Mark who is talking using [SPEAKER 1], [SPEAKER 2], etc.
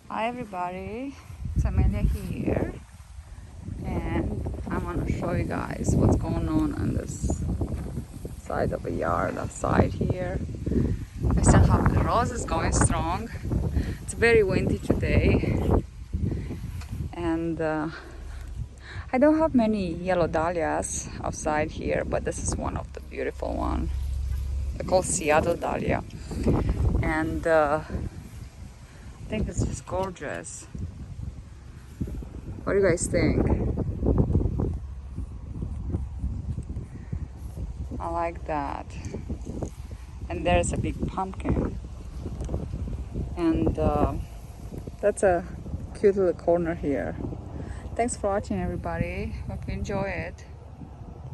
[SPEAKER 1] Hi everybody, it's Amelia here, and I want to show you guys what's going on this side of the yard outside here. I still have the roses going strong. It's very windy today, and I don't have many yellow dahlias outside here, but this is one of the beautiful one. They're called Seattle dahlia, and I think it's just gorgeous. What do you guys think? I like that. And there's a big pumpkin. And that's a cute little corner here. Thanks for watching, everybody. Hope you enjoy it.